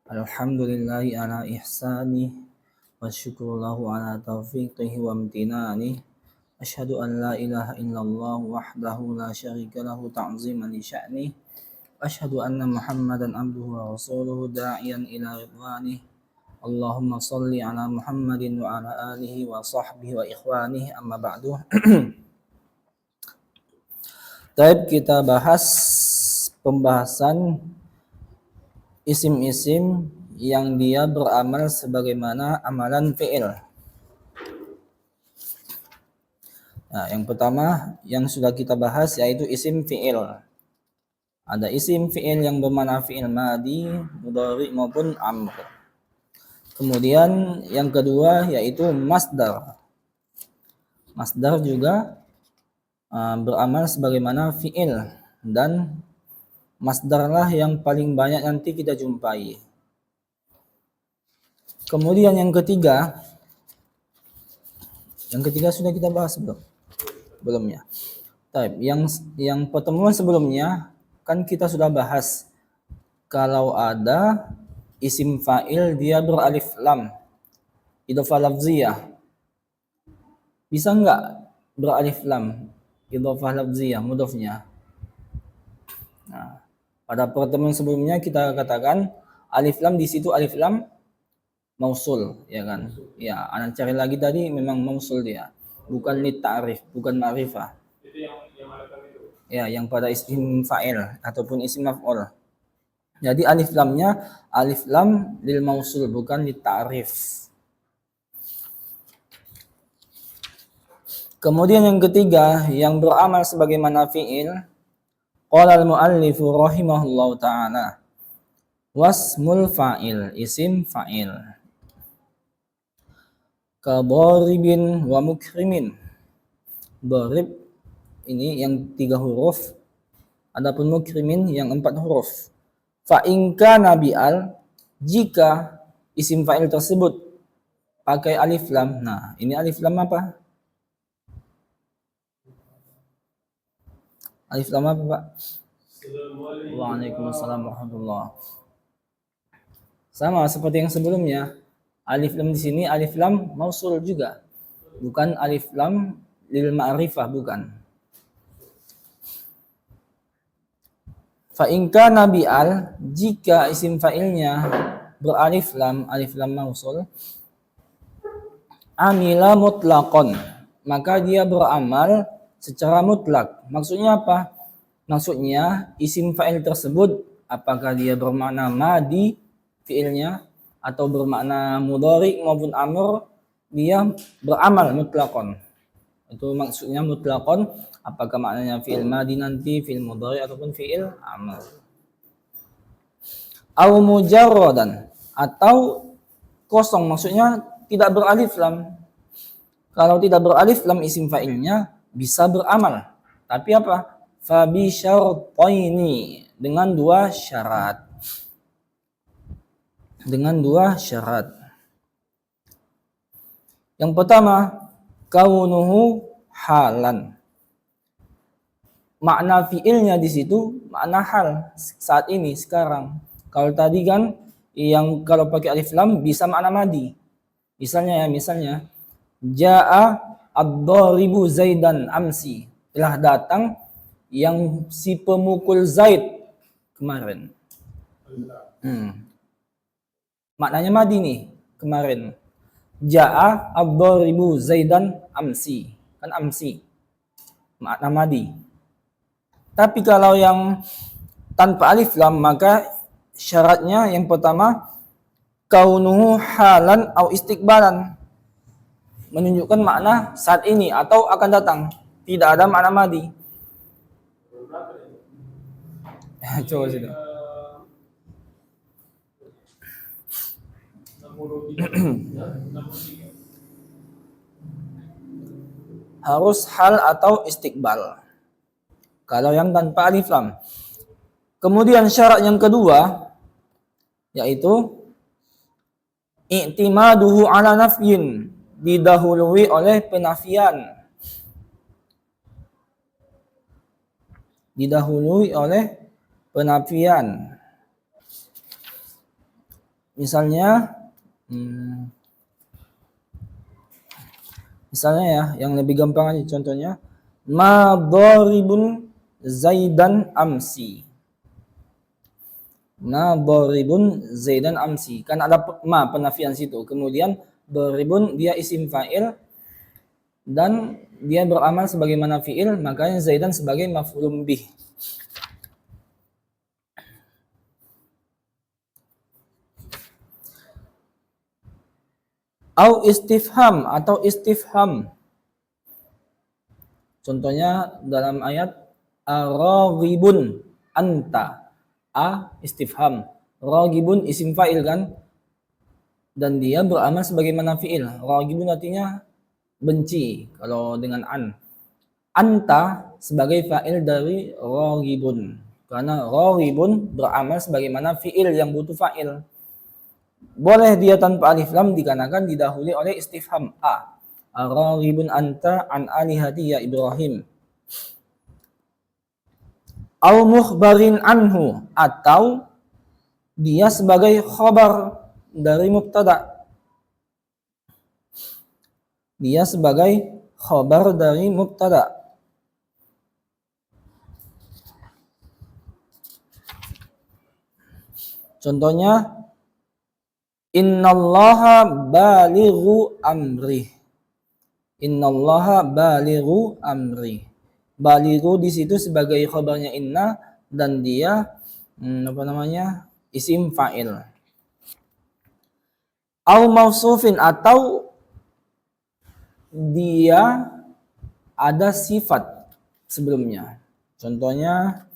Alhamdulillahi ala ihsani wa syukru lahu ala taufiqihi wa amtinani. Asyhadu an la ilaha illallah wahdahu la syarika lahu ta'ziman li sya'ni. Asyhadu anna Muhammadan abduhu wa rasuluhu da'iyan ila ridwanih. Allahumma salli ala Muhammadin wa ala alihi wa sahbihi wa ikhwanihi amma ba'du. Baik, kita bahas pembahasan isim-isim yang dia beramal sebagaimana amalan fi'il. Nah, yang pertama yang sudah kita bahas yaitu isim fi'il. Ada isim fi'il yang bermakna fi'il madi, mudhari maupun amr. Kemudian yang kedua yaitu masdar. Masdar juga beramal sebagaimana fi'il, dan masdarlah yang paling banyak nanti kita jumpai. Kemudian yang ketiga sudah kita bahas belum ya? Baik, yang pertemuan sebelumnya kan kita sudah bahas kalau ada isim fa'il dia beralif lam, idhofah lafziyah. Bisa enggak beralif lam, idhofah lafziyah, mudhofnya? Nah, pada pertemuan sebelumnya kita katakan alif lam di situ alif lam mausul, ya kan? Ya, anak cari lagi tadi memang mausul dia, bukan lit ta'rif, bukan ma'rifah. Itu yang itu. Ya, yang pada isim fa'il ataupun isim maf'ul. Jadi alif lamnya alif lam lil mausul, bukan lit ta'rif. Kemudian yang ketiga yang beramal sebagaimana fi'il, qala al-mu'allifu rahimahullahu ta'ala, wasmul fa'il, isim fa'il. Ka dharibin wa mukrimin. Dharib ini yang 3 huruf, adapun mukrimin yang 4 huruf. Fa in kana bi'al, jika isim fa'il tersebut pakai alif lam. Nah, ini alif lam apa? Alif lam apa, Pak? Waalaikumsalam warahmatullahi. Sama seperti yang sebelumnya. Alif lam di sini alif lam mausul juga, bukan alif lam lil ma'rifah, bukan. Fa in kana bi'al, jika isim fa'ilnya beralif lam, alif lam mausul, amila mutlaqan, maka dia beramal secara mutlak. Maksudnya apa? Maksudnya isim fa'il tersebut apakah dia bermakna madi fi'ilnya atau bermakna mudhari maupun amr, dia beramal mutlaqan. Itu maksudnya mutlaqan, apakah maknanya fi'il madi nanti, fi'il mudhari ataupun fi'il amr. Au mujarradan, atau kosong, maksudnya tidak beralif lam. Kalau tidak beralif lam isim fa'ilnya bisa beramal. Tapi apa? Fa bi syartaini, dengan 2 syarat. Dengan 2 syarat. Yang pertama, kaunuhu halan. Makna fi'ilnya di situ makna hal saat ini, sekarang. Kalau tadi kan yang kalau pakai alif lam bisa makna madi. Misalnya ja'a ad-dharibu Zaidan amsi, telah datang yang si pemukul Zaid kemarin. Maknanya madi nih, kemarin. Ja'a ad-dharibu Zaidan amsi, kan amsi makna madi. Tapi kalau yang tanpa alif lam, maka syaratnya yang pertama kaunuhu halan au istiqbalan, menunjukkan makna saat ini atau akan datang, tidak ada makna madi. Coba situ. Harus hal atau istiqbal kalau yang tanpa alif lam. Kemudian syarat yang kedua yaitu i'timaduhu ala nafyin, didahului oleh penafian. Didahului oleh penafian. Misalnya ya, yang lebih gampang aja contohnya, ma dharibun Zaidan amsi. Ma dharibun Zaidan amsi. Kan ada ma penafian situ. Kemudian dharibun dia isim fa'il dan dia beramal sebagaimana fi'il, makanya Zaidan sebagai maf'ulun bih. Au istifham atau istifham. Contohnya dalam ayat ar-raghibun anta. A istifham. Raghibun isim fa'il kan? Dan dia beramal sebagaimana fi'il. Raghibun artinya benci kalau dengan an. Anta sebagai fa'il dari raghibun. Karena raghibun beramal sebagaimana fi'il yang butuh fa'il. Boleh dia tanpa alif lam dikarenakan didahului oleh istifham a. Ar-raghibun anta an alihati ya Ibrahim. Au mukhbarin anhu atau dia sebagai khabar dari mubtada. Dia sebagai khabar dari mubtada. Contohnya innallaha balighu amri. Innallaha balighu amri. Balighu di situ sebagai khabarnya inna dan dia isim fa'il. Au mausufin atau dia ada sifat sebelumnya. Contohnya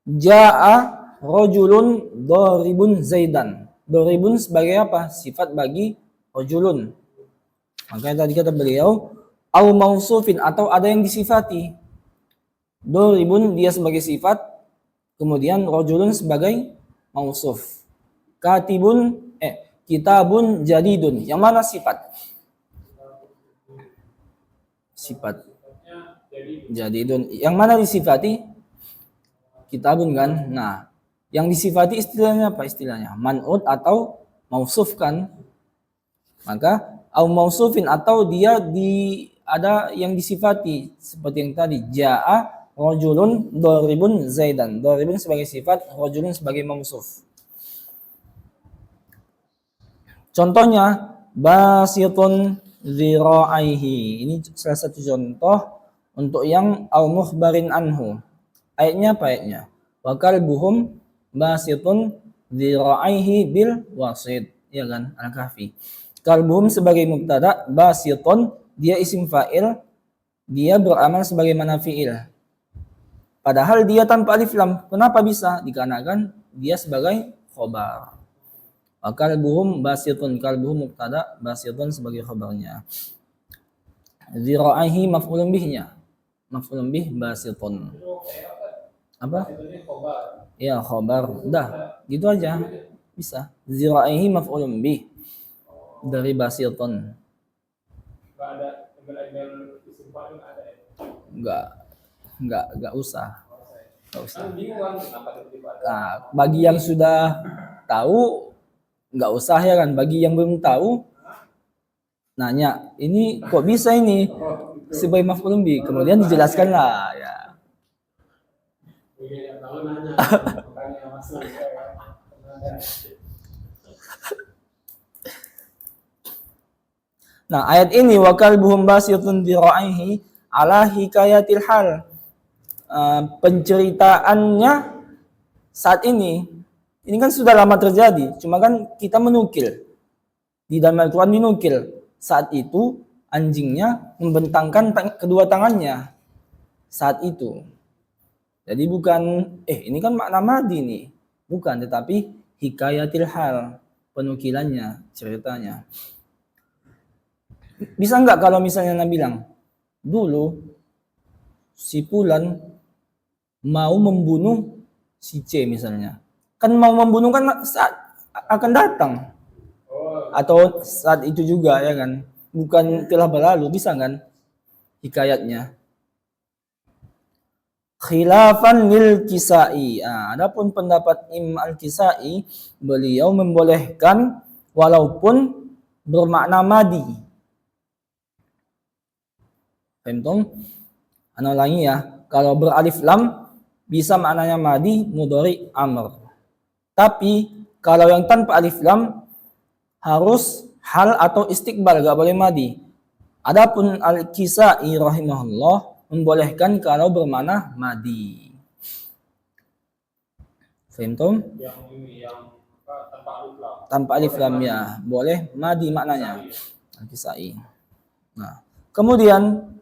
jaa rajulun dharibun Zaidan. Dharibun sebagai apa? Sifat bagi rajulun. Makanya tadi kata beliau au mausufin atau ada yang disifati. Dharibun dia sebagai sifat, kemudian rajulun sebagai mausuf. Kitabun jadidun. Yang mana sifat? Sifat jadidun. Yang mana disifati? Kitabun kan. Nah, yang disifati istilahnya apa istilahnya? Man'ut atau mausuf kan? Maka au mausufin atau dia ada yang disifati seperti yang tadi jaa rajulun dharibun Zaidan. Dharibun sebagai sifat, rajulun sebagai mausuf. Contohnya basitun dzira'aihi. Ini salah satu contoh untuk yang au mukhbarin anhu. Ayatnya apa ayatnya? Wa kalbuhum basitun dzira'aihi bil wasid. Ya kan? Al-Kahfi. Kalbuhum sebagai mubtada, basitun dia isim fa'il, dia beramal sebagaimana fi'il. Padahal dia tanpa alif lam. Kenapa bisa? Dikarenakan dia sebagai khobar. Kalbuhum basitun, kalbuhum mubtada, basitun sebagai khabarnya. Dzira'aihi maf'ulun bihnya. Maf'ulun bih basitun. Apa? Ya, khabar. Udah, gitu aja. Bisa. Dzira'aihi maf'ulun bih dari basitun. Enggak usah. Enggak usah. Nah, bagi yang sudah tahu enggak usah ya kan. Bagi yang belum tahu nanya, ini kok bisa ini sebagai maf'ulun bih? Kemudian dijelaskan lah ya. Nah, ayat ini wa kalbuhum basitun dzira'aihi ala hikayatil hal. Penceritaannya saat ini kan sudah lama terjadi, cuma kan kita menukil. Di dalam Al-Qur'an dinukil. Saat itu anjingnya membentangkan kedua tangannya. Saat itu. Jadi bukan ini kan makna madi nih. Bukan, tetapi hikayatil hal, penukilannya, ceritanya. Bisa enggak kalau misalnya Nabi bilang, dulu si Fulan mau membunuh si C misalnya. Kan mau membunuh kan saat akan datang. Atau saat itu juga ya kan. Bukan telah berlalu, bisa kan hikayatnya. khilafan lil Kisai. Adapun pendapat Imam Al-Kisai, beliau membolehkan walaupun bermakna madi. Paham? Ana ulangi ya. Kalau beralif lam bisa maknanya madi, mudhari, amr. Tapi kalau yang tanpa alif lam harus hal atau istiqbal, gak boleh madi. Adapun Al-Kisai rahimahullah membolehkan kalau bermakna madi. Faham? Yang tanpa alif lam ya, boleh madi maknanya. Al-Kisai. Nah, kemudian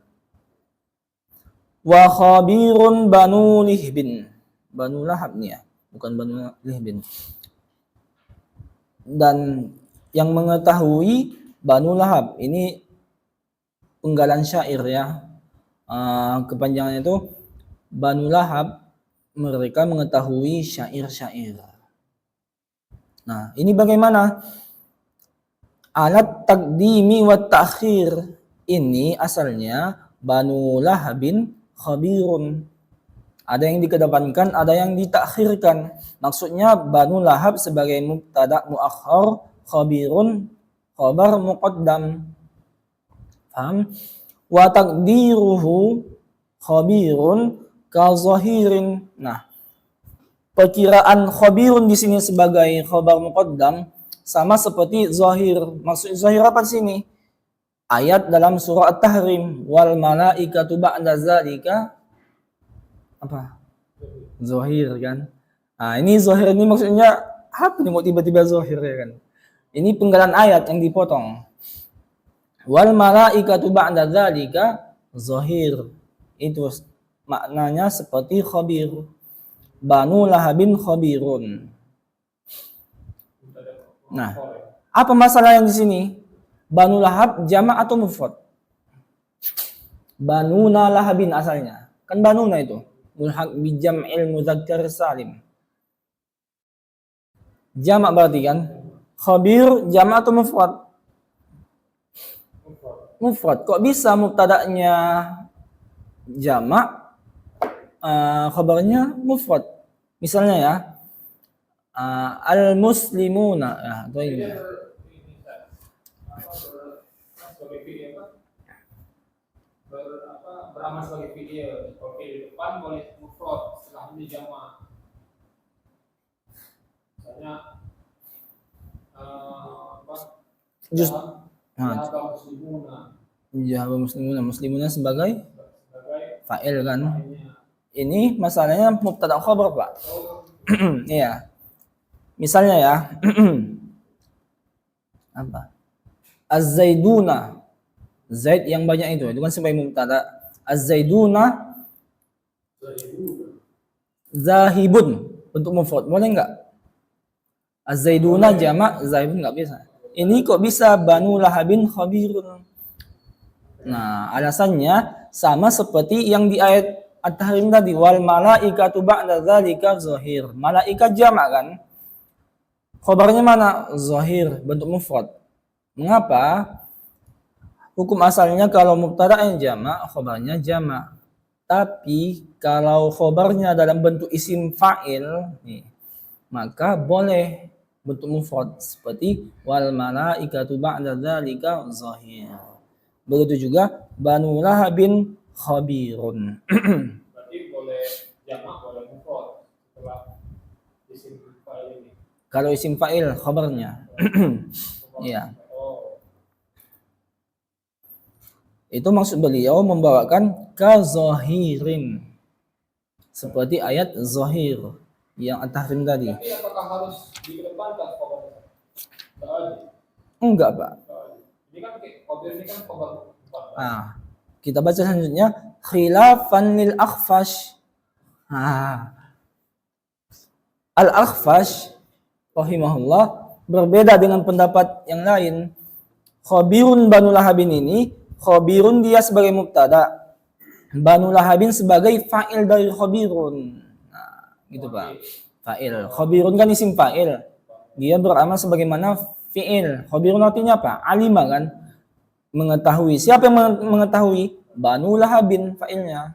wa khabirun banu lihbin. Banu Lahab nih ya, bukan banu lihbin. Dan yang mengetahui Banu Lahab ini penggalan syair ya. Kepanjangannya itu Banu Lahab, mereka mengetahui syair-syair. Nah, ini bagaimana? Alat takdimi wa ta'khir ini asalnya Banu Lahabin khabirun. Ada yang dikedepankan, ada yang ditakhirkan. Maksudnya Banu Lahab sebagai mubtada muakhar, khabirun khabar muqaddam. Paham? Wa taqdiruhu khabirun ka zahirin. Nah, perkiraan khabirun di sini sebagai khabar muqaddam sama seperti zahir. Maksud zahir apa di sini? Ayat dalam surah At-Tahrim, wal malaikatu ba'da zalika apa? Zahir kan? Ini zahir ini maksudnya apa nih mau tiba-tiba zahir ya kan? Ini penggalan ayat yang dipotong. Wal malaikatu ba'da dzalika zahir. Itu maknanya seperti khabir. Banu Lahabin khabirun. Nah, apa masalah yang di sini? Banu Lahab jamak atau mufrad? Banuna Lahabin asalnya. Kan banuna itu mulhaq bi jam'il mudzakkar salim. Jamak berarti kan? Khabir jamak atau mufrad? Mufrad. Kok bisa mubtada'nya jamak, khabarnya mufrad? Misalnya ya, al-muslimuna. Ya, atau ini. Beramal sebagai fi'il. Kalau fi'il depan boleh mufrad, setelahnya jamak. Misalnya muslimuna sebagai fa'il kan. Ini masalahnya mubtada khabar, Pak. Iya. Misalnya ya. Apa? Az-zaiduna. Zaid yang banyak itu kan sebagai mubtada. Az-zaiduna zahibun untuk mufrad. Boleh enggak? Az-zaiduna jamak, zahibun enggak bisa. Ini kok bisa Banu Lahabin khabirun? Nah, alasannya sama seperti yang di ayat At-Tahrim tadi, wal malaikatu ba'da dzalika zahir. Malaikat jamak kan? Khabarnya mana? Zahir, bentuk mufrad. Mengapa? Hukum asalnya kalau mubtada'nya jamak, khabarnya jamak. Tapi kalau khabarnya dalam bentuk isim fa'il, maka boleh bentuk mufrad seperti wal malaikatu ba'da dzalika zahir. Begitu juga Banu Lahabin khabirun. Berarti boleh jamak, boleh mufrad setelah isim fa'il ini. Kalau isim fa'il khabarnya. Iya. Itu maksud beliau membawakan kazahirin. Seperti ayat zahir yang At-Tahrim tadi. Tapi apakah harus dikedepankan khabarnya? Enggak, Pak. Ini kan khabar ini kan khabar. Kita baca selanjutnya khilafan lil Akhfash. Al-Akhfash rahimahullah berbeda dengan pendapat yang lain. Khabirun Banu Lahabin ini, khabirun dia sebagai mubtada, Banu Lahabin sebagai fa'il dari khabirun. Nah, gitu Pak. Fa'il. Khabirun kan isim fa'il. Dia beramal sebagaimana fi'il. Khabirun artinya apa? Alima kan? Mengetahui. Siapa yang mengetahui? Banu Lahabin fa'ilnya.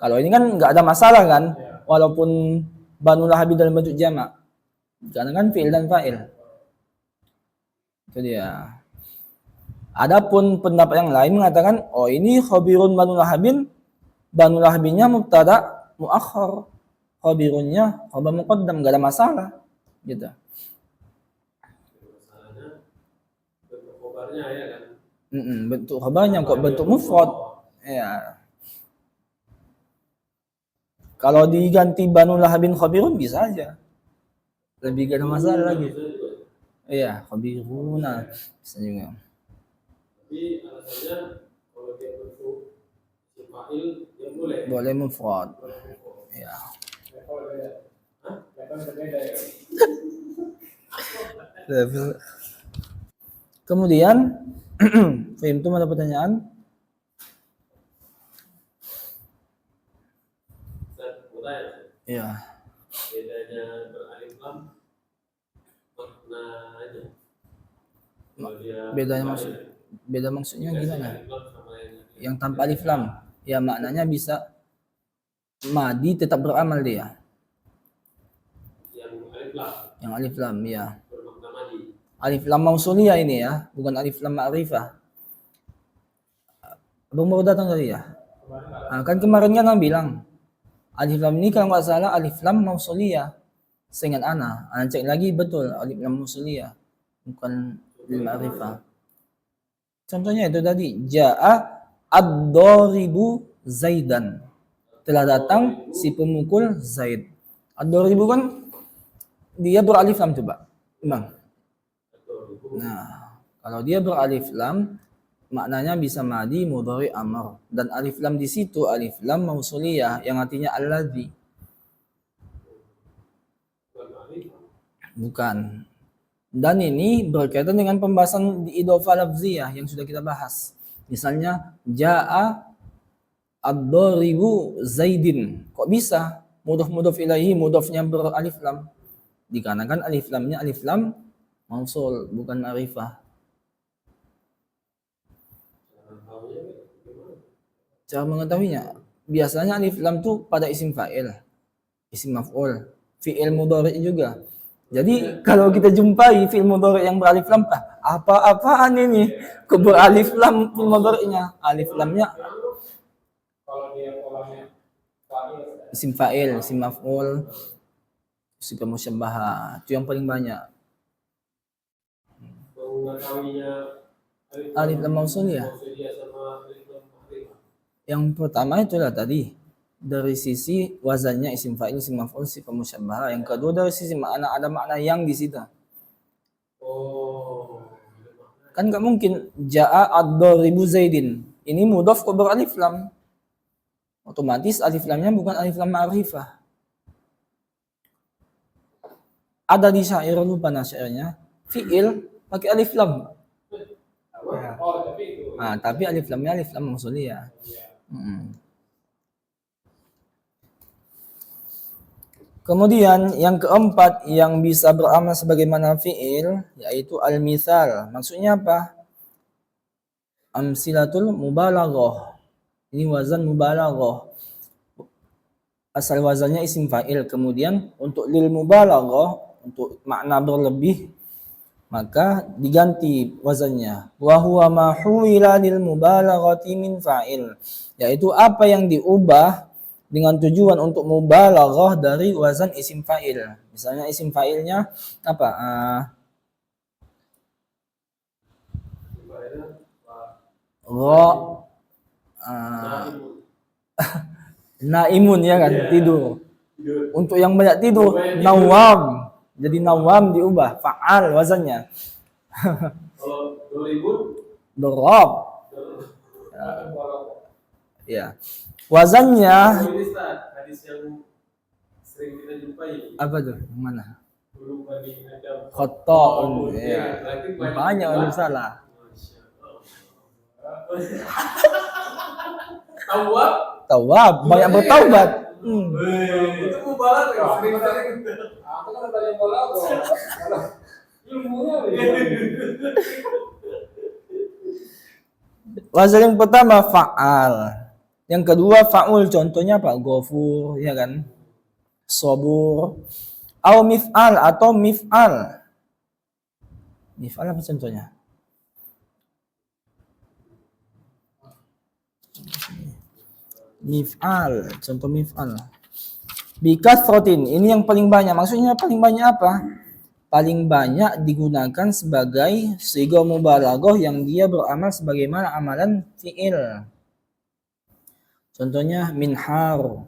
Kalau ini kan nggak ada masalah kan, Ya. walaupun banu lahabin dalam bentuk jamak. Karena kan fi'il dan fa'il. Itu dia. Adapun pendapat yang lain mengatakan, oh ini khabirun banu lahabinnya mubtada muakhar, khabirunnya khabar muqaddam, nggak ada masalah. Gitu. Masalahnya bentuk khobarnya ya kan. Bentuk khabarnya kok bentuk mufrad. Ya. Kalau diganti banu lahabin khabirun bisa aja. Lebih gak ada masalah lagi. Bisa juga. Iya, khabiruna bisa juga. Tapi alasannya kalau dia bentuk isim fa'il dia boleh. Boleh mufrad. Ya. Level beda. Hah? Level berbeda ya. Kemudian, Fahim itu ada pertanyaan? Saya mau tanya, Iya. bedanya beralif lam maknanya. Kalau dia Bedanya fa'il, beda maksudnya dikasih gimana? alif lam sama Yang tanpa alif lam, ya maknanya bisa madi tetap beramal dia. yang alif lam Yang alif lam, ya. bermakna madi. Alif lam mausuliyah ini ya, bukan alif lam ma'rifah. Abang baru datang tadi ya? Kan kemarin kan bilang alif lam ini kalau nggak salah alif lam mausuliyah. Seingat ana cek lagi betul alif lam mausuliyah, bukan lil ma'rifah. Contohnya itu tadi, ja'a ad-daribu Zaidan. Telah datang si pemukul Zaid. Ad-daribu kan dia beralif lam coba. Bang. Nah, kalau dia beralif lam maknanya bisa madi, mudhari, amr, dan alif lam di situ alif lam mausuliyah yang artinya alladzi. Bukan. Dan ini berkaitan dengan pembahasan di idhofah lafziyah yang sudah kita bahas. Misalnya jaa ad-daribu Zaidin. Kok bisa mudhof ilaihi mudhofnya beralif lam? Dikarenakan alif lamnya alif lam mausul bukan ma'rifah. Cara mengetahuinya, biasanya alif lam tuh pada isim fa'il, isim maf'ul, fi'il mudhari juga. Jadi kalau kita jumpai fi'il mudhari yang beralif lam, apa-apaan ini? Kok beralif lam fi'il mudhari'nya? Alif lamnya Kalau dia polanya fa'il, isim fa'il, isim maf'ul, isim musyabbaha. Itu yang paling banyak. Mengetahuinya Alif lam mausuliyah. mausuliyah sama alif lam ma'rifah. Yang pertama itulah tadi dari sisi wazannya isim fa'il, isim maf'ul, sifat musyabbaha. Yang kedua dari sisi makna, ada makna yang di situ. Oh, Kan nggak mungkin ja'a ad-daribu Zaidin. Ini mudhaf kok beralif lam. Otomatis alif lamnya bukan alif lam ma'rifah. Ada di syair, lupa syairnya. Fi'il pakai alif lam. oh tapi itu. Tapi alif lamnya alif lam mausuliyah. Ya. Kemudian yang keempat yang bisa beramal sebagaimana fi'il yaitu al-mithal. Maksudnya apa? Amsilatul mubalaghah. Ini wazan mubalaghah. Asal wazannya isim fa'il. Kemudian untuk lil mubalaghah, untuk makna berlebih, maka diganti wazannya. Wa huwa ma huwila lil mubalaghati min fa'il. Yaitu apa yang diubah dengan tujuan untuk mubalaghah dari wazan isim fa'il. Misalnya isim fa'ilnya apa? Gha naimun ya kan, tidur. Untuk yang banyak tidur, nawam. Jadi nawam diubah, fa'al wazannya. kalau 2000 Dorab. Ya. Wazannya ini Ustaz, hadis yang sering kita jumpai apa tuh? Yang mana? dulu Bani Adam Khotta'un. Ya. berarti Banyak orang salah. Tawab Tawab, banyak bertaubat. itu mubarak ya sering-sering Aku kan ada yang bola ilmunya. Wazan yang pertama fa'al. Yang kedua fa'ul, contohnya apa? Ghafur, ya kan? Sabur. Au mif'al atau mif'al. Mif'al apa contohnya? Mif'al, contoh mif'al. Bikathrotin, ini yang paling banyak. Maksudnya paling banyak apa? Paling banyak digunakan sebagai siga mubalaghah yang dia beramal sebagaimana amalan fi'il. Contohnya minhar.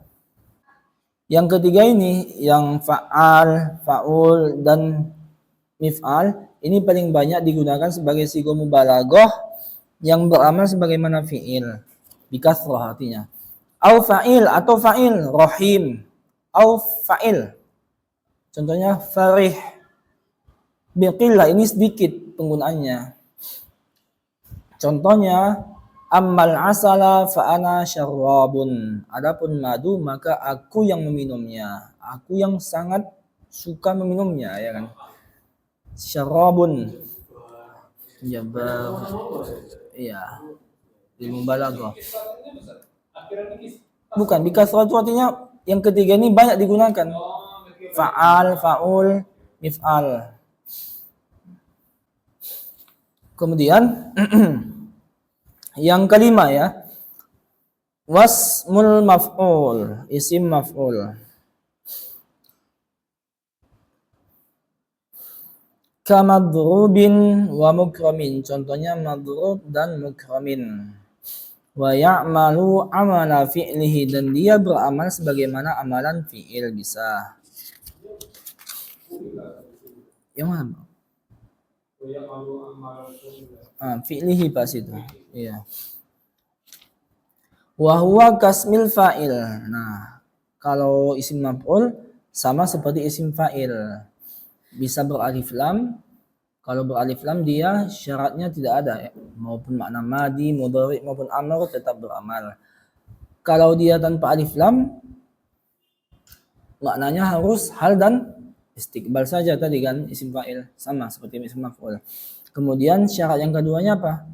Yang ketiga ini, yang fa'al, fa'ul, dan mif'al, ini paling banyak digunakan sebagai siga mubalaghah yang beramal sebagaimana fi'il. Bikathrah artinya. Au fa'il atau fa'il, rahim. Au fa'il. Contohnya farih. Biqillah, ini sedikit penggunaannya. Contohnya ammal asala fa'ana syarrabun. Adapun madu maka aku yang meminumnya. Aku yang sangat suka meminumnya, ya kan? Syarrabun. Jabar. Iya. Ilmu balaghah. Akhirnya ini Bukan, bikasrah itu artinya yang ketiga ini banyak digunakan. Fa'al, fa'ul, mif'al. Kemudian yang kelima ya. Wasmul maf'ul, isim maf'ul. Kamadrubin wa mukramin. Contohnya madrub dan mukramin. Wa ya'malu amala fi'lihi, dan dia beramal sebagaimana amalan fi'il bisa. Yang mana? yang malu amal Fi'lihi pas itu. Iya. Wa huwa kasmil fa'il. Nah, kalau isim maf'ul sama seperti isim fa'il. Bisa beralif lam. Kalau beralif lam dia syaratnya tidak ada ya. Maupun makna madi, mudhari maupun amr tetap beramal. Kalau dia tanpa alif lam maknanya harus hal dan istiqbal saja tadi kan, isim fa'il sama seperti isim maf'ul. Kemudian syarat yang keduanya apa?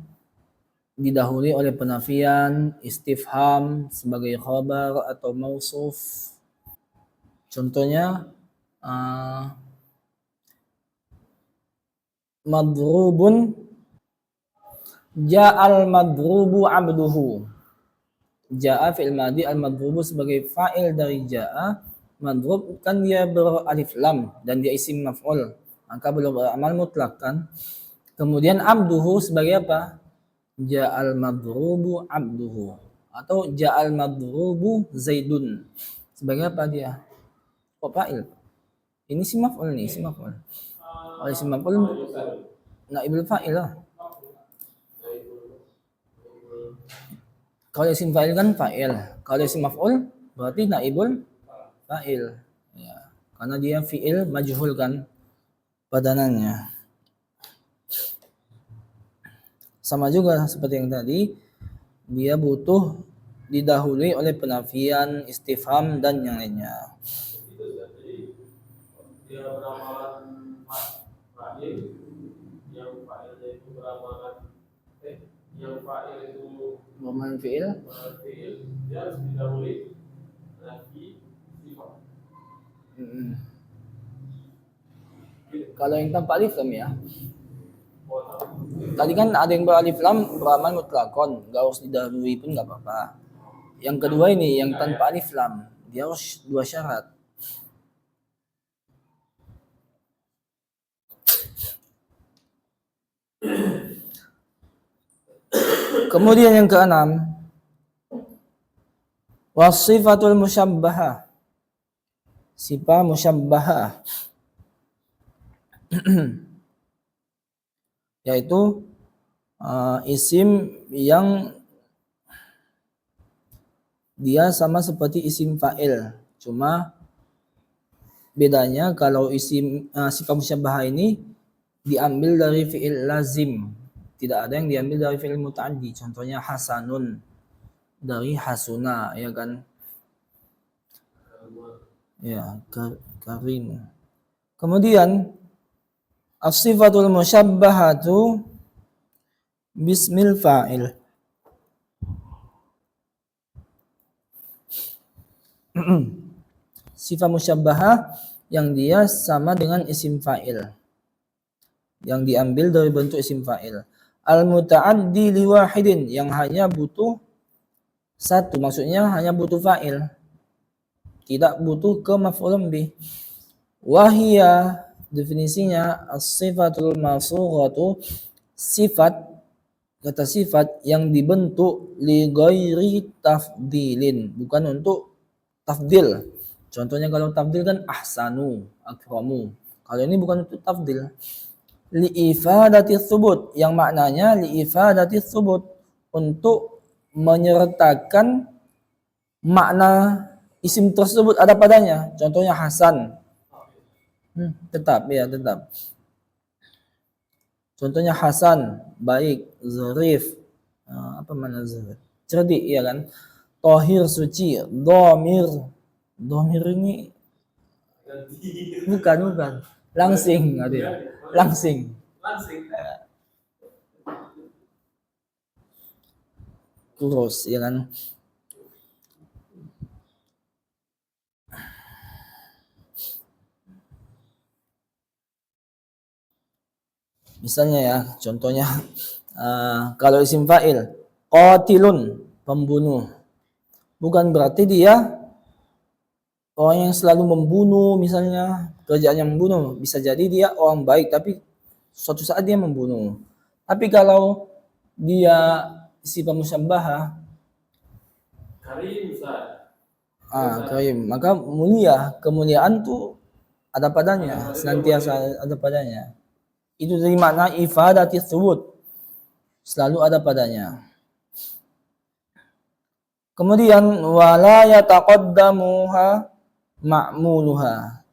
Didahului oleh penafian, istifham sebagai khabar atau mausuf. Contohnya madrubun, ja'al madrubu abduhu. Ja'a fi'il madi, al madrubu sebagai fa'il dari ja'a. Madrub kan dia beralif lam dan dia isim maf'ul, maka belum beramal mutlak kan. Kemudian abduhu sebagai apa? Ja'al madrubu abduhu atau ja'al madrubu zaidun. Sebagai apa dia? Kok fa'il? Ini isim maf'ul nih, isim maf'ul. Kalau isim maf'ul naibul fa'il lah. Kalau isim fa'il kan fa'il. Kalau isim maf'ul berarti naibul fa'il. Ya, karena dia fi'il majhul kan padanannya. Sama juga seperti yang tadi, dia butuh didahului oleh penafian, istifham dan yang lainnya. Jadi dia beramalan fa'il, yang fa'ilnya itu beramalan yang fa'il itu Beramal fi'il. fi'il, dia harus didahului nafi sifat. Kalau yang tanpa alif lam ya. Tadi kan ada yang beralif lam beramal mutlakon, nggak harus didahului pun nggak apa-apa. Yang kedua ini yang tanpa alif lam, dia harus dua syarat. Kemudian yang keenam, wasifatul musyabbahah. Sifat musyabbahah. Yaitu isim yang dia sama seperti isim fa'il. Cuma bedanya kalau isim sifat musyabbahah ini diambil dari fi'il lazim. Tidak ada yang diambil dari fi'il muta'addi. Contohnya hasanun dari hasuna, ya kan? Ya, karim. Kemudian as-sifatul musyabbahatu bismil fa'il. Sifat musyabbahah yang dia sama dengan isim fa'il, yang diambil dari bentuk isim fa'il. Al-muta'addi liwahidin, yang hanya butuh satu, maksudnya hanya butuh fa'il, tidak butuh ke maf'ulun bih. Wahia, definisinya as-sifatul masughatu, sifat, kata sifat yang dibentuk li ghairi tafdilin, bukan untuk tafdil. Contohnya kalau tafdil kan ahsanu, akramu. Kalau ini bukan untuk tafdil. Li ifadati thubut, yang maknanya li ifadati thubut, untuk menyertakan makna isim tersebut ada padanya. Contohnya Hasan. Tetap ya, tetap. Contohnya Hasan, baik, zarif. Apa mana zarif? Cerdik, ya kan? Tohir, suci. Domir. Domir ini bukan. Langsing, ada. Langsing. Kurus, ya kan? Misalnya ya, contohnya kalau isim fa'il, qatilun, pembunuh. Bukan berarti dia orang yang selalu membunuh, misalnya kerjaannya membunuh. Bisa jadi dia orang baik, tapi suatu saat dia membunuh. Tapi kalau dia sifat musyabbahah, Karim Ustaz. karim, maka mulia, kemuliaan tuh ada padanya, senantiasa ada padanya. Itu dari makna ifadati thubut, selalu ada padanya. Kemudian wala yataqaddamuha ma'muluha,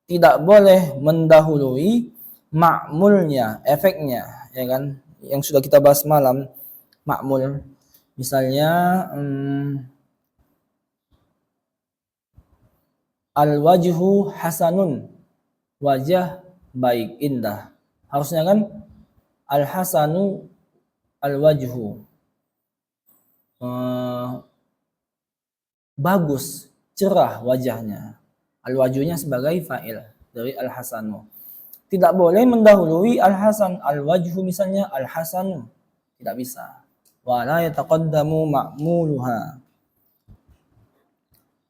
tidak boleh mendahului ma'mulnya, efeknya, ya kan, yang sudah kita bahas malam. Ma'mul misalnya al-wajhu hasanun, wajah baik, indah. Harusnya kan al-hasanu al-wajhu, bagus, cerah wajahnya. Al-wajhunya sebagai fa'il dari al-hasanu. Tidak boleh mendahului al-hasan, al-wajhu misalnya al-hasanu, tidak bisa. Wala yataqaddamu ma'muluha.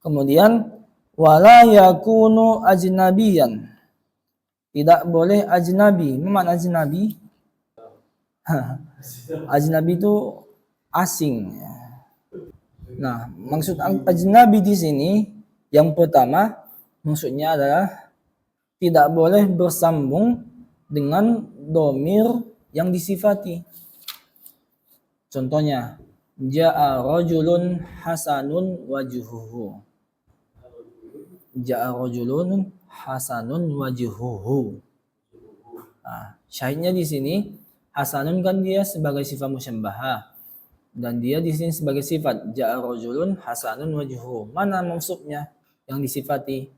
Kemudian wala yakunu ajnabiyan, tidak boleh ajnabi. Mana ajnabi? Ajnabi itu asing. Nah, maksud ajnabi di sini yang pertama maksudnya adalah tidak boleh bersambung dengan domir yang disifati. Contohnya, ja'a rajulun hasanun wajhuhu. Ja'a rajulun hasanun wajhuhu. Syahidnya di sini hasanun kan dia sebagai sifat musyabbahah, dan dia di sini sebagai sifat. Ja'a rajulun hasanun wajhuhu. Mana maksudnya yang disifati?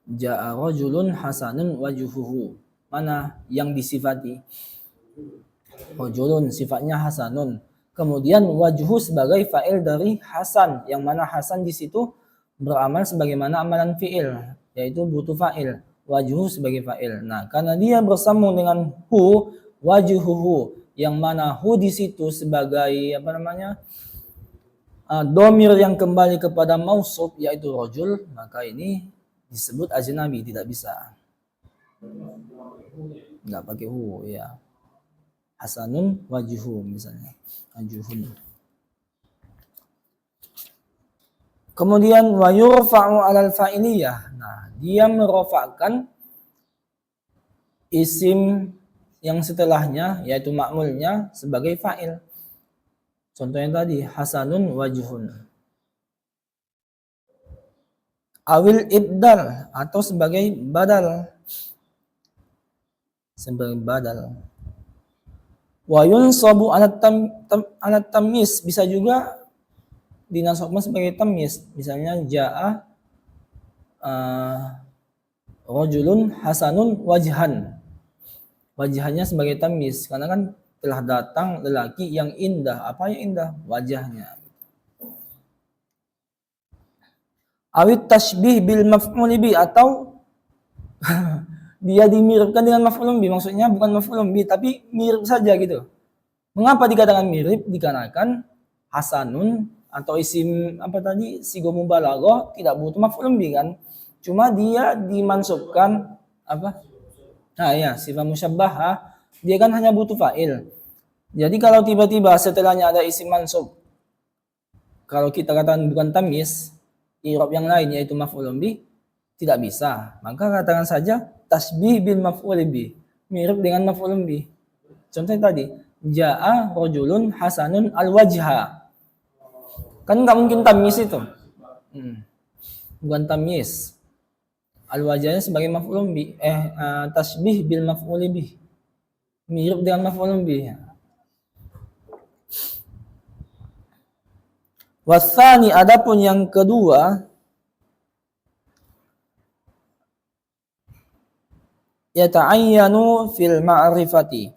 Ja'a rajulun hasanun wajhuhu. Mana yang disifati? Rajulun sifatnya hasanun. Kemudian wajhu sebagai fa'il dari hasan, yang mana hasan di situ beramal sebagaimana amalan fi'il, yaitu butuh fa'il. Wajhu sebagai fa'il. Nah, karena dia bersambung dengan hu, wajhuhu, yang mana hu di situ sebagai domir yang kembali kepada mausuf, yaitu rajul, maka ini disebut ajnabi, tidak bisa. Enggak pakai hu, ya. Hasanun wajhu misalnya. Wajhun. Kemudian wa yurfa'u 'alal fa'iliyah. Nah, dia merofakkan isim yang setelahnya, yaitu ma'mulnya, sebagai fa'il. Contohnya tadi hasanun wajhun. Awil ibdal, atau sebagai badal. Sebagai badal. Wa yunsabu 'alat tamyiz, bisa juga dinasabkan sebagai tamyiz. Misalnya ja'a rajulun hasanun wajhan. Wajahnya sebagai tamyiz, karena kan telah datang lelaki yang indah. Apa yang indah? Wajahnya. Awit tashbih bil maf'ul bi, atau dia dimiripkan dengan maf'ul bi, maksudnya bukan maf'ul bi tapi mirip saja gitu. Mengapa dikatakan mirip? Dikarenakan hasanun atau isim apa tadi sigo mubalaghah tidak butuh maf'ul bi kan. Cuma dia dimansubkan apa? Nah ya, sifat musyabbahah dia kan hanya butuh fa'il. Jadi kalau tiba-tiba setelahnya ada isim mansub, kalau kita katakan bukan tamyiz, i'rab yang lain yaitu maf'ul bi, tidak bisa. Maka katakan saja tasbih bil maf'ul bi, mirip dengan maf'ul bi. Contohnya tadi, ja'a rajulun hasanun al-wajha. Kan nggak mungkin tamyiz itu. Bukan tamyiz. Al-wajhanya sebagai maf'ul bi, tasbih bil maf'ul bi. Mirip dengan maf'ul bi. Wasani, adapun yang kedua, yata'ayyanu fil ma'rifati,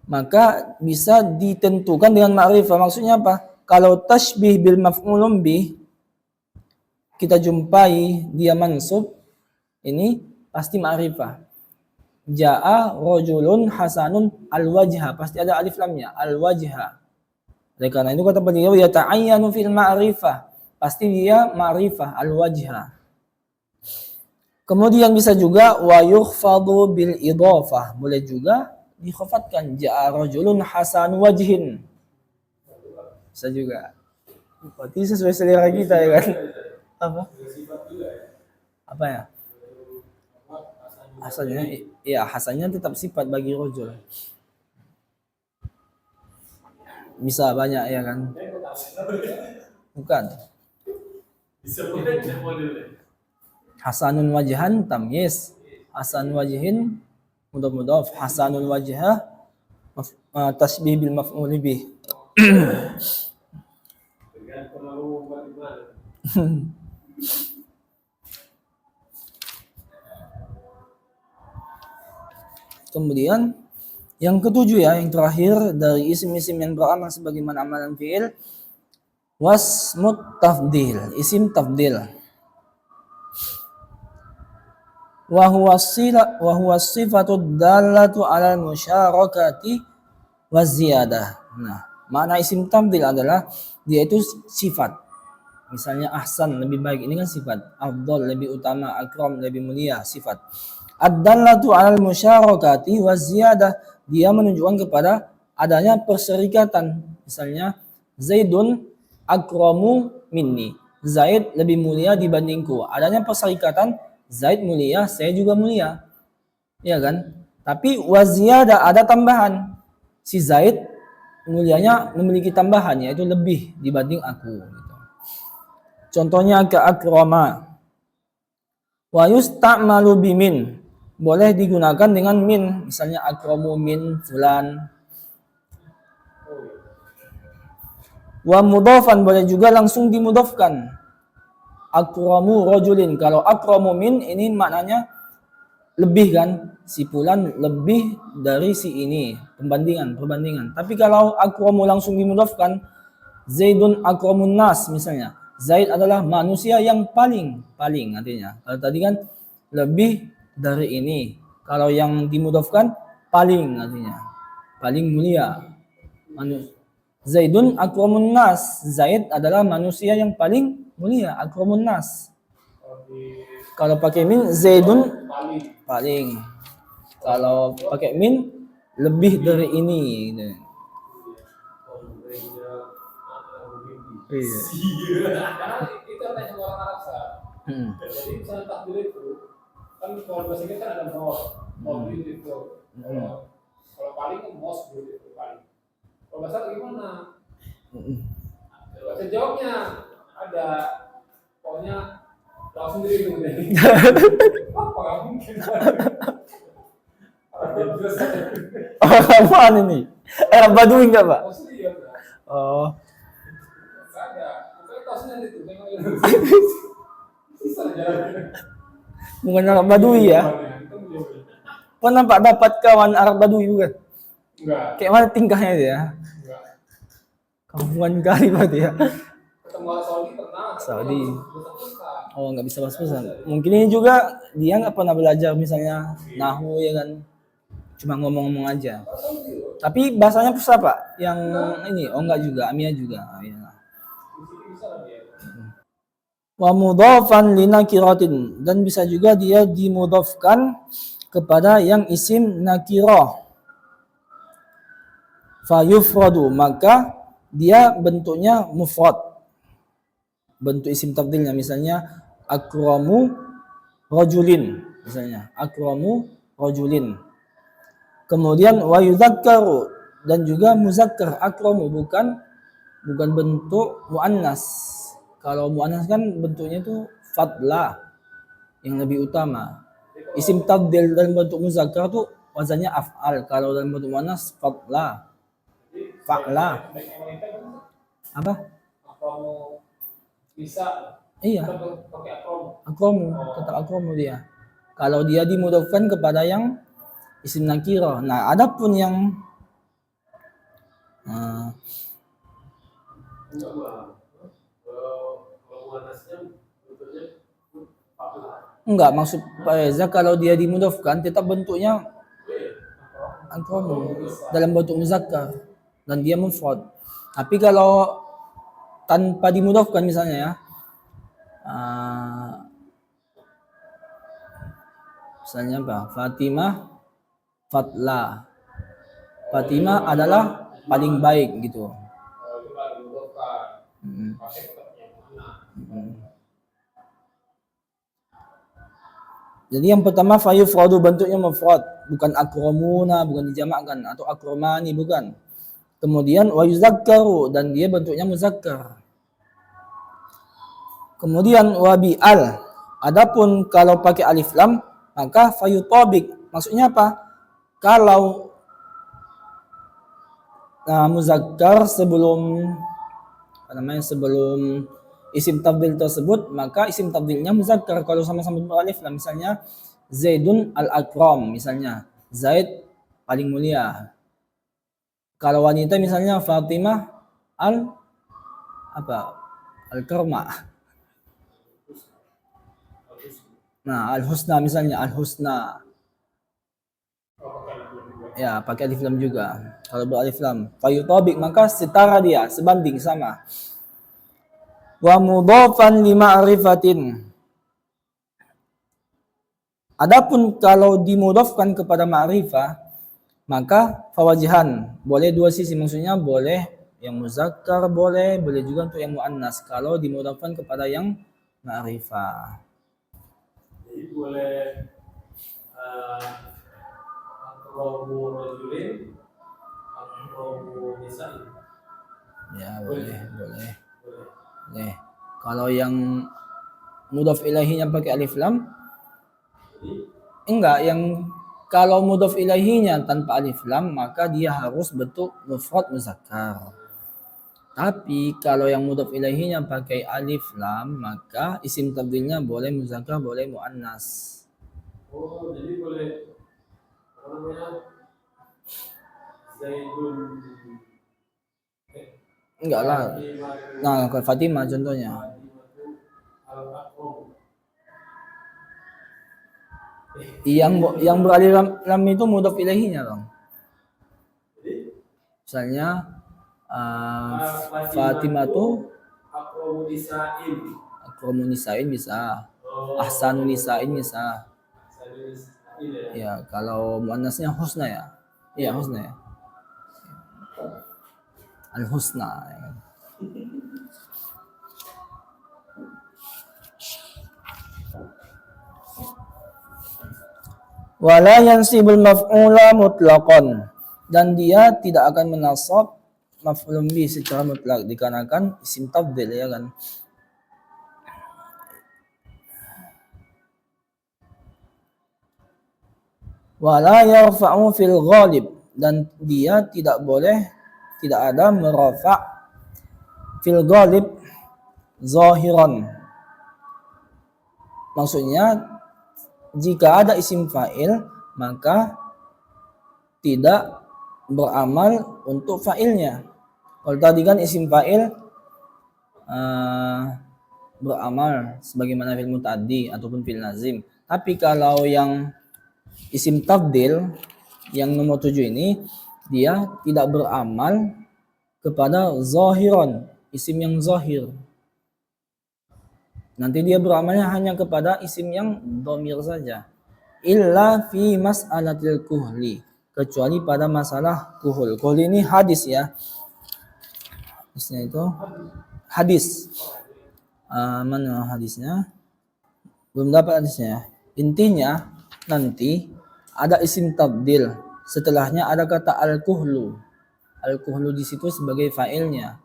maka bisa ditentukan dengan ma'rifah. Maksudnya apa? Kalau tashbih bil maf'ulun bih kita jumpai dia mansub, ini pasti ma'rifah. Ja'a rajulun hasanun al-wajha, pasti ada alif lamnya, al-wajha. Oleh karena itu kata beliau yata'ayyanu fil ma'rifah, pasti dia ma'rifah al-wajha. Kemudian bisa juga wa yukhfadu bil idhafah, boleh juga dikhafatkan, ja'a rajulun hasan wajhin. Bisa juga. Berarti sesuai selera kita ya kan? Apa? Apa ya? Asalnya ya hasannya tetap sifat bagi rajul. Bisa banyak ya kan? Bukan. Hasanun wajhan tamyiz, hasan wajhin mudhaf, hasanul wajha tasbih bil maf'ul bih. Kemudian yang ketujuh ya, yang terakhir dari isim-isim yang beramal sebagaimana amalan fi'il, wasmut tafdil, isim tafdil. Wa huwa sifatud dallatu 'alal musyarakati wa ziyadah. Nah, makna isim tafdil adalah dia itu sifat. Misalnya ahsan lebih baik, ini kan sifat. Afdal lebih utama, akram lebih mulia, sifat. Ad-dallatu 'alal musyarakati wa ziyadah, dia menunjukkan kepada adanya perserikatan. Misalnya Zaidun akramu minni, Zaid lebih mulia dibandingku. Adanya perserikatan, Zaid mulia, saya juga mulia. Ya kan? Tapi waziyadah ada tambahan. Si Zaid mulianya memiliki tambahan, yaitu lebih dibanding aku. Gitu. Contohnya ke akrama. Wa yusta'malu bimin. Boleh digunakan dengan min. Misalnya akramu min fulan. Wa mudhafan, boleh juga langsung dimudhafkan. Akramu rajulin. Kalau akramu min ini maknanya lebih kan, si fulan lebih dari si ini, perbandingan. Tapi kalau akramu langsung dimudhafkan, Zaidun akramun nas misalnya. Zaid adalah manusia yang paling artinya. Kalau tadi kan lebih dari ini. Kalau yang dimudhafkan paling artinya. Paling mulia. Zaidun akramun nas. Zaid adalah manusia yang paling mulia, akramun nas. Kalau pakai min, Zaidun paling. Kalau pakai min, lebih dari ini. Gitu. Iya. Itu artinya orang Arab sah. Jadi misalnya takdir itu kan kalau bahasa kita kan ada mos itu. Kalau paling kan mos itu paling. Kalau bahasa gimana? Bahasa jawabnya ada, pokoknya tahu sendiri itu. Apa nggak mungkin? Apaan ini? Arab Badui enggak, Pak? Oh. Bukan Arab Badui ya? Pernah Pak dapat kawan Arab Badui juga? Enggak. Kayak mana tingkahnya dia? Enggak. Kampungan kali Pak dia. semua Saudi pernah. Saudi. Besar-besar. Oh, nggak bisa bahasa. Mungkin ini juga dia nggak pernah belajar misalnya nahu ya kan, cuma ngomong-ngomong aja. Saudi loh. Tapi bahasanya bisa Pak, yang ini, oh enggak juga, Amia juga. Oh, iya. Di sini bisa lah dia. Wa mudhafan li nakiratin, dan bisa juga dia dimudhafkan kepada yang isim nakirah. Fa yufradu, maka dia bentuknya mufrad. Bentuk isim tafdilnya misalnya akramu rajulin, misalnya akramu rajulin. Kemudian wa yudzakkaru, dan juga muzakkar akramu bukan bentuk muannas. Kalau muannas kan bentuknya itu fadla yang lebih utama. Isim tabdil dalam bentuk muzakkar tuh wazannya af'al. Kalau dalam bentuk muannas fadla, fa'la. Baik wanita kan Apa? akromu bisa Iya, pakai akromu. akramu, tetap akramu dia. Kalau dia dimudhafkan kepada yang isim nakirah. Nah, adapun yang Enggak paham. Kalau muannasnya bentuknya enggak, maksud Pak Reza kalau dia dimudhafkan tetap bentuknya akramu dalam bentuk muzakkar dan dia mufrad. Tapi kalau tanpa dimudhafkan misalnya ya, misalnya apa? Fatimah, Fatla. Fatimah adalah paling baik gitu. Oh, itu kan dibutuhkan. Mm. Pakai tetap yang mana? Jadi yang pertama fayufradu bentuknya mufrad, bukan akramuna, bukan dijamakkan, atau akramani bukan. Kemudian wa yuzakkaru, dan dia bentuknya muzakkar. Kemudian wa bi'al. Adapun kalau pakai alif lam maka fayutabik. Maksudnya apa? Kalau muzakkar sebelum sebelum isim tabdil tersebut, maka isim tabdilnya muzakkar kalau sama-sama beralif lam. Misalnya Zaidun al-akram, misalnya Zaid paling mulia. Kalau wanita misalnya Fatimah al-karma. Nah, al-husna misalnya, al-husna. Ya, pakai alif lam juga. Kalau beralif lam, fayutabik, maka setara dia, sebanding sama. Wa mudhafan li ma'rifatin. Adapun kalau dimudhafkan kepada ma'rifah, maka fawajihan, boleh dua sisi, maksudnya boleh yang muzakkar, boleh juga untuk yang muannas kalau dimudhafkan kepada yang ma'rifah. jadi boleh akromu rajulin, akromu nisain. Ya, boleh. Kalau yang mudhaf ilaihinya pakai alif lam, enggak, yang kalau mudhaf ilaihinya tanpa alif lam maka dia harus bentuk mufrad muzakkar. Tapi kalau yang mudhaf ilaihinya pakai alif lam maka isim tabdilnya boleh muzakkar, boleh muannas. Oh, jadi boleh apa namanya? Zaidun. Enggak lah. Nah, kalau Fatimah contohnya. Al-akram. Yang beralif lam itu mudhaf ilaihinya, Bang. Misalnya Fatimah tuh Akromu nisain. akramu nisa'in bisa, Oh, ahsanu nisa'in bisa. Zaidun nisain ya. Ya, kalau muannasnya husna ya. Iya, husna ya. Al-husna ya kan. Wala yansibul maf'ula mutlaqan, dan dia tidak akan menasab maf'ul bih secara mutlak dikarenakan isim tabdil ya kan. Wala yarfa'u fil ghalib, dan dia tidak ada merafa' fil ghalib zahiran. Maksudnya jika ada isim fa'il maka tidak beramal untuk fa'ilnya. Kalau tadi kan isim fa'il eh, beramal sebagaimana fi'il muta'addi ataupun fi'il lazim. Tapi kalau yang isim tafdil yang nomor 7 ini dia tidak beramal kepada zahiran, isim yang zahir. Nanti dia beramalnya hanya kepada isim yang dhamir saja. Illa fi mas'alatil kuhli, kecuali pada masalah kuhul. Kuhul ini hadis ya. Hadisnya itu hadis. Mana hadisnya? Belum dapat hadisnya. Intinya nanti ada isim tabdil. Setelahnya ada kata al-kuhlu. Al-kuhlu di situ sebagai fa'ilnya.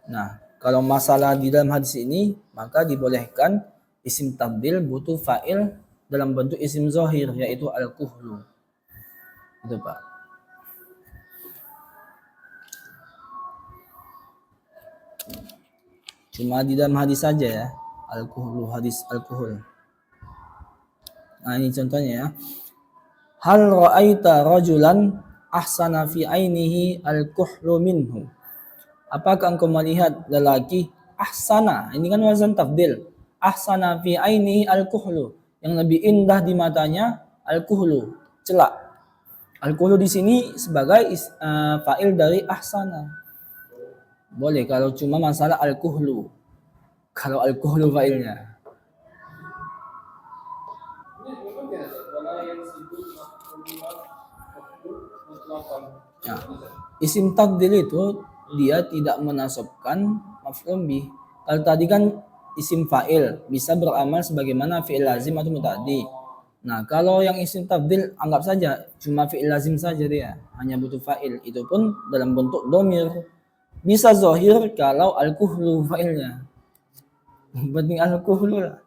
Nah, kalau masalah di dalam hadis ini, maka dibolehkan isim tabdil butuh fa'il dalam bentuk isim zahir, yaitu al-kuhlu. Itu Pak. Cuma di dalam hadis saja ya, al-kuhlu, hadis al-kuhul. Nah ini contohnya ya. Hal ra'aita rajulan ahsana fi ainihi al-kuhlu minhu. Apakah engkau melihat lelaki ahsana? Ini kan wazan tafdil. Ahsana fi ainihi al-kuhlu. Yang lebih indah di matanya al-kuhlu, celak. Al-kuhlu di sini sebagai fa'il dari ahsana. Boleh kalau cuma masalah al-kuhlu. Kalau al-kuhlu fa'ilnya. Ya. Isim tafdil itu dia tidak menasabkan maf'ul bih. Kalau tadi kan isim fa'il bisa beramal sebagaimana fi'il lazim atau muta'addi. Nah, kalau yang isim tafdil anggap saja cuma fi'il lazim saja dia, hanya butuh fa'il. Itu pun dalam bentuk dhamir. Bisa zahir kalau al-kuhlu fa'ilnya. Penting al-kuhlu lah.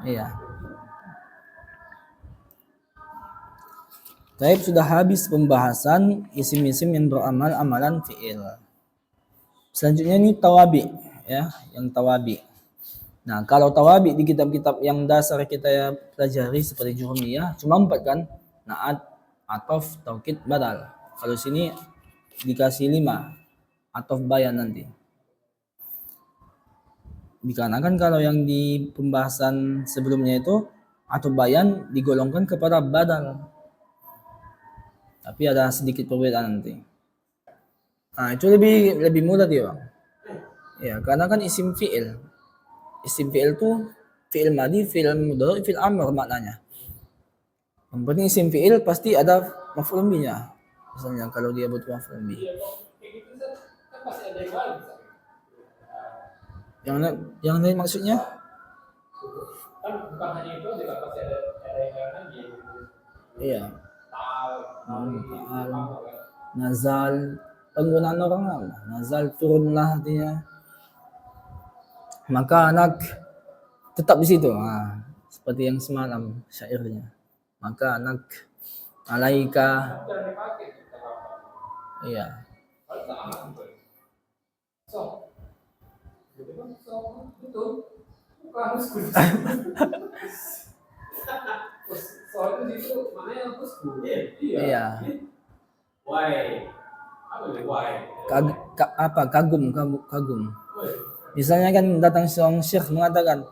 Iya. Taib sudah habis pembahasan isim-isim yang beramal amalan fi'il. Selanjutnya ini tawabi ya, yang tawabi. Nah, kalau tawabi di kitab-kitab yang dasar kita pelajari seperti Jurumiyah cuma 4 kan? Naat, atof, taukid, badal. Kalau sini dikasih 5 atof bayan nanti. Dikarenakan kalau yang di pembahasan sebelumnya itu atof bayan digolongkan kepada badal. Tapi ada sedikit perbedaan nanti. Nah, itu lebih mudah dia, Bang. Ya, karena kan isim fi'il. Isim fi'il itu fi'il madi, fi'il mudhari, fi'il amr maknanya. Yang penting isim fi'il pasti ada maf'ul bihnya. Misalnya kalau dia butuh maf'ul bih. Yang lain maksudnya? Kan bukan hanya itu, juga pasti ada yang lain lagi. Iya. Nazal, penggunaan orang lama. Nazal turunlah artinya. Maka anak tetap di situ. Nah, seperti yang semalam syairnya. Maka anak alaika. Iya. Iya. Why? Apa nih why? Kagum. Misalnya kan datang seorang syekh mengatakan,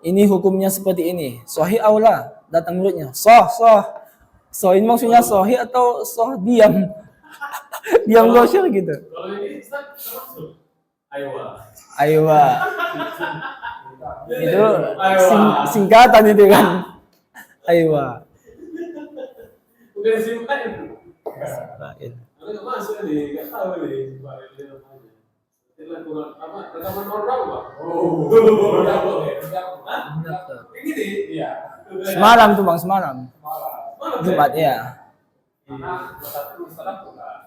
ini hukumnya seperti ini. Sahih aula, datang muridnya. Soh ini maksudnya sahih atau soh diam? Diam gosir gitu. Kalau ini termasuk Aywa. Itu singkatan itu kan. Aywa. Bukan simpan. Baik. Nggak masuk nih, nggak tahu nih simpan namanya. Itulah kurang apa? Rekaman orang Pak. Oh. Ini iya. Semalam tuh Bang, semalam. Jumat ya. Karena satu istilah bukan.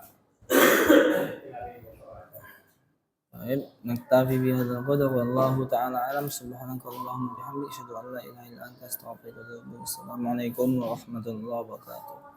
Baik, naktafi bihadzal qadar wallahu ta'ala alam. Subhanakallahumma bihamdika asyhadu an la ilaha illa anta astaghfiruka wa atubu ilaik. Assalamualaikum warahmatullahi wabarakatuh.